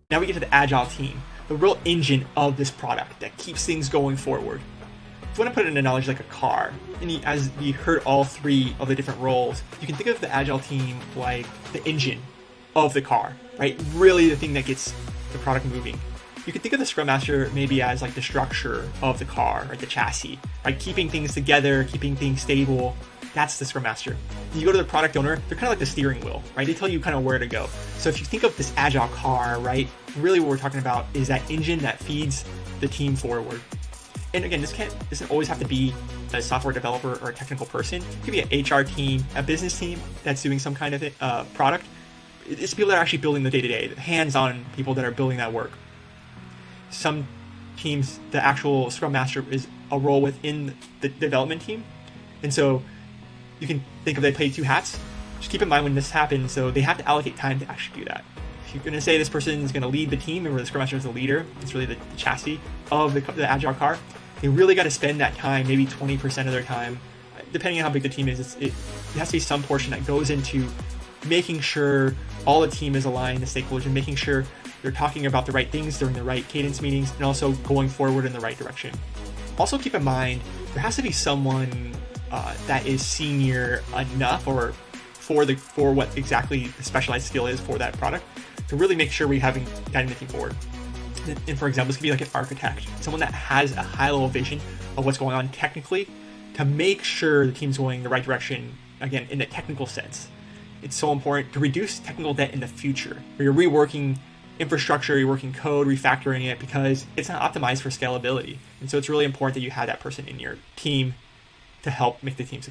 Now we get to the Agile team, the real engine of this product that keeps things going forward. If you want to put it in an analogy like a car, and as we heard all three of the different roles, you can think of the Agile team like the engine of the car, right? Really the thing that gets the product moving. You can think of the Scrum Master maybe as like the structure of the car, right? The chassis, right? Keeping things together, keeping things stable. That's the Scrum Master. You go to the product owner, they're kind of like the steering wheel, right? They tell you kind of where to go. So if you think of this Agile car, right? Really what we're talking about is that engine that feeds the team forward. And again, this doesn't always have to be a software developer or a technical person. It could be an HR team, a business team that's doing some kind of product. It's people that are actually building the day-to-day, the hands-on people that are building that work. Some teams, the actual Scrum Master is a role within the development team. And so you can think of they play two hats. Just keep in mind when this happens, so they have to allocate time to actually do that. If you're going to say this person is going to lead the team, and where the Scrum Master is the leader, it's really the chassis of the Agile car, they really got to spend that time, maybe 20% of their time, depending on how big the team is. It has to be some portion that goes into making sure all the team is aligned, the stakeholders, and making sure they're talking about the right things during the right cadence meetings, and also going forward in the right direction. Also keep in mind, there has to be someone that is senior enough or for what exactly the specialized skill is for that product to really make sure we're guiding the team forward. And for example, this could be like an architect, someone that has a high level vision of what's going on technically to make sure the team's going the right direction, again, in the technical sense. It's so important to reduce technical debt in the future, where you're reworking infrastructure, you're working code, refactoring it, because it's not optimized for scalability. And so it's really important that you have that person in your team to help make the team successful.